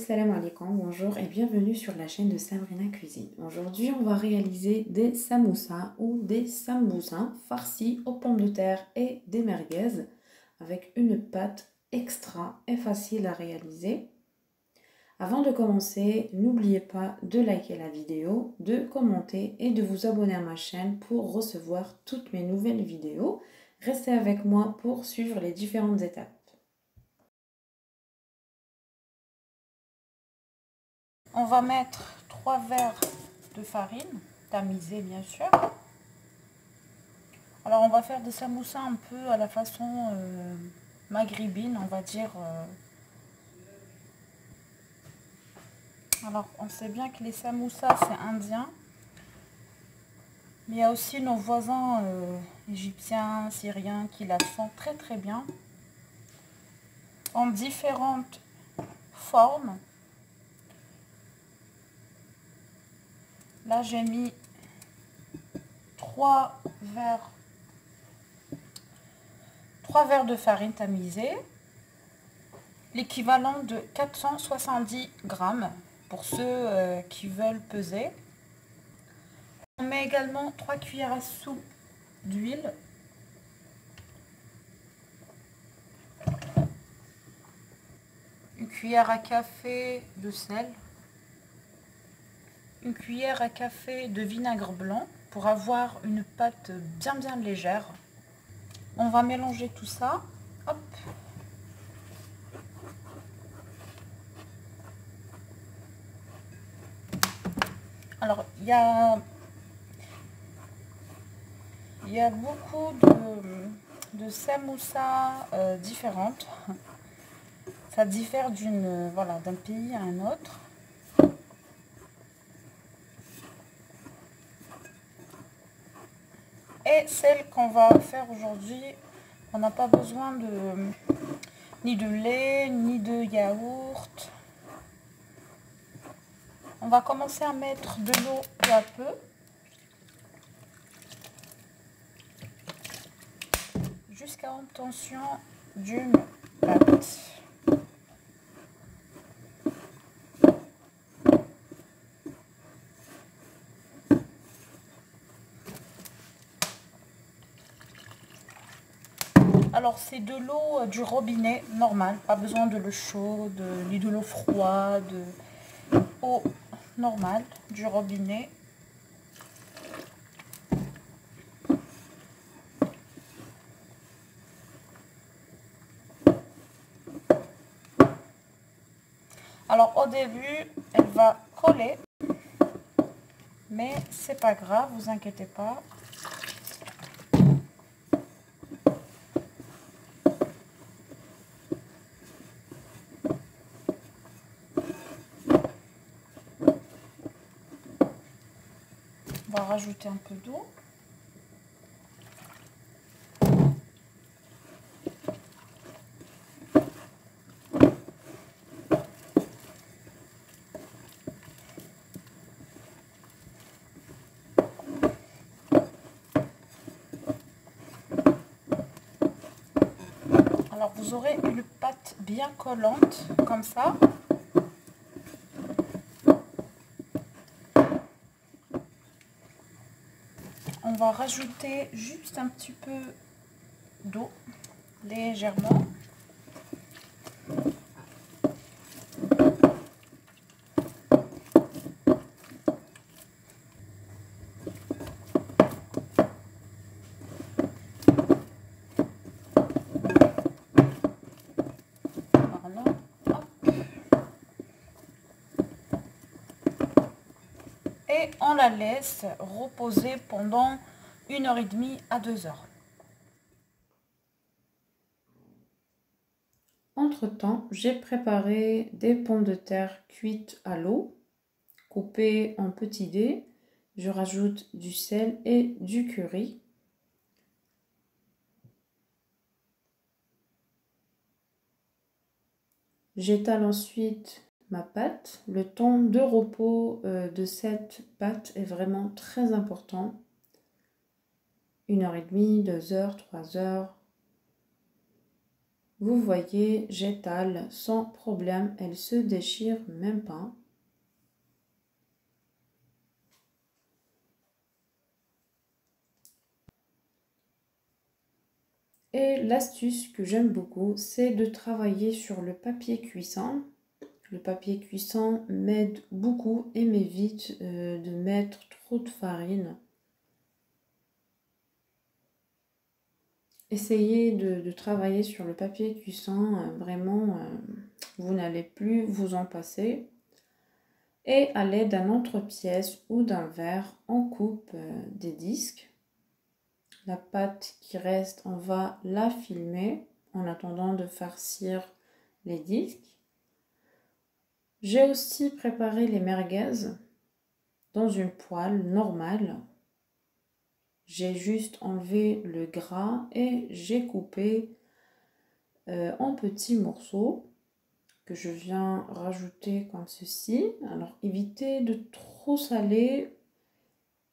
Assalamu alaikum, bonjour et bienvenue sur la chaîne de Sabrina Cuisine. Aujourd'hui, on va réaliser des samoussas ou des sambousas farcis aux pommes de terre et des merguez avec une pâte extra et facile à réaliser. Avant de commencer, n'oubliez pas de liker la vidéo, de commenter et de vous abonner à ma chaîne pour recevoir toutes mes nouvelles vidéos. Restez avec moi pour suivre les différentes étapes. On va mettre 3 verres de farine, tamisée bien sûr. Alors on va faire des samoussas un peu à la façon maghrébine, on va dire. Alors on sait bien que les samoussas c'est indien. Mais il y a aussi nos voisins égyptiens, syriens qui la font très très bien. En différentes formes. Là j'ai mis 3 verres de farine tamisée, l'équivalent de 470 grammes pour ceux qui veulent peser. On met également 3 cuillères à soupe d'huile, une cuillère à café de sel, une cuillère à café de vinaigre blanc pour avoir une pâte bien légère. On va mélanger tout ça. Hop. Alors il y a beaucoup de samoussas différentes. Ça diffère d'un pays à un autre. Et celle qu'on va faire aujourd'hui, on n'a pas besoin ni de lait, ni de yaourt. On va commencer à mettre de l'eau peu à peu. Jusqu'à obtention d'une pâte. Alors c'est de l'eau du robinet normal, pas besoin de l'eau chaude, ni de l'eau froide, eau normale du robinet. Alors au début, elle va coller, mais c'est pas grave, vous inquiétez pas. On va rajouter un peu d'eau. Alors vous aurez une pâte bien collante comme ça. On va rajouter juste un petit peu d'eau, légèrement. Voilà. Hop. Et on la laisse reposer pendant 1h30 à 2h. Entre-temps, j'ai préparé des pommes de terre cuites à l'eau, coupées en petits dés. Je rajoute du sel et du curry. J'étale ensuite ma pâte. Le temps de repos de cette pâte est vraiment très important. 1h30, 2h, 3h. Vous voyez, j'étale sans problème, elle se déchire même pas. Et l'astuce que j'aime beaucoup, c'est de travailler sur le papier cuisson. Le papier cuisson m'aide beaucoup et m'évite de mettre trop de farine. Essayez de travailler sur le papier cuisson, vraiment, vous n'allez plus vous en passer. Et à l'aide d'un autre-pièce ou d'un verre, on coupe des disques. La pâte qui reste, on va la filmer en attendant de farcir les disques. J'ai aussi préparé les merguez dans une poêle normale. J'ai juste enlevé le gras et j'ai coupé en petits morceaux que je viens rajouter comme ceci. Alors évitez de trop saler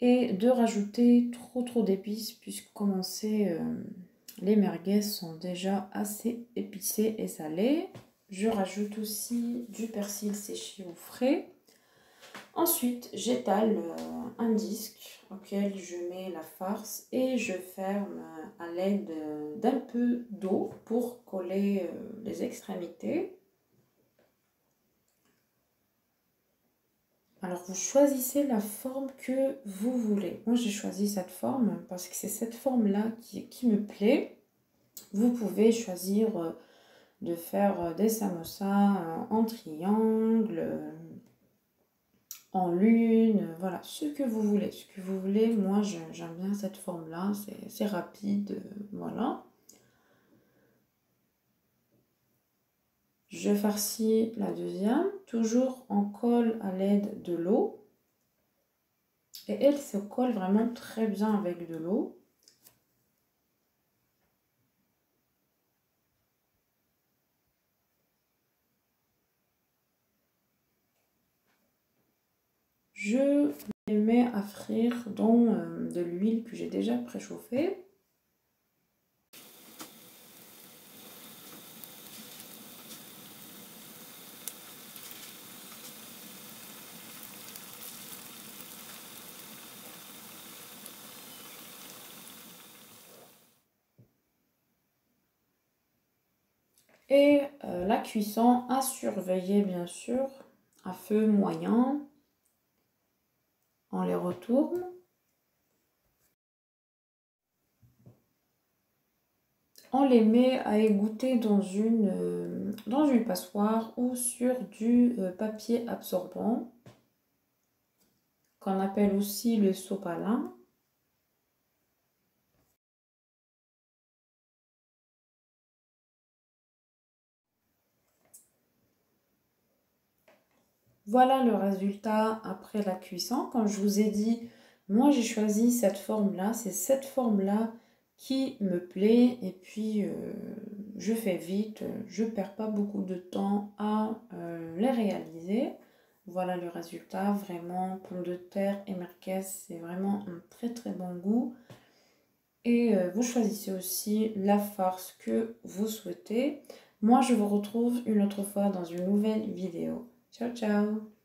et de rajouter trop d'épices puisque comme on sait, les merguez sont déjà assez épicées et salées. Je rajoute aussi du persil séché ou frais. Ensuite, j'étale un disque auquel je mets la farce et je ferme à l'aide d'un peu d'eau pour coller les extrémités. Alors, vous choisissez la forme que vous voulez. Moi, j'ai choisi cette forme parce que c'est cette forme-là qui me plaît. Vous pouvez choisir de faire des samosas en triangle, en lune, voilà, ce que vous voulez. Ce que vous voulez, moi, j'aime bien cette forme-là. C'est rapide, voilà. Je farcis la deuxième. Toujours on colle à l'aide de l'eau. Et elle se colle vraiment très bien avec de l'eau. Je les mets à frire dans de l'huile que j'ai déjà préchauffée. Et la cuisson à surveiller bien sûr à feu moyen. On les retourne. On les met à égoutter dans une passoire ou sur du papier absorbant qu'on appelle aussi le sopalin. Voilà le résultat après la cuisson. Comme je vous ai dit, moi j'ai choisi cette forme-là. C'est cette forme-là qui me plaît. Et puis, je fais vite. Je ne perds pas beaucoup de temps à les réaliser. Voilà le résultat. Vraiment, pommes de terre et merguez, c'est vraiment un très bon goût. Et vous choisissez aussi la farce que vous souhaitez. Moi, je vous retrouve une autre fois dans une nouvelle vidéo. Ciao, ciao!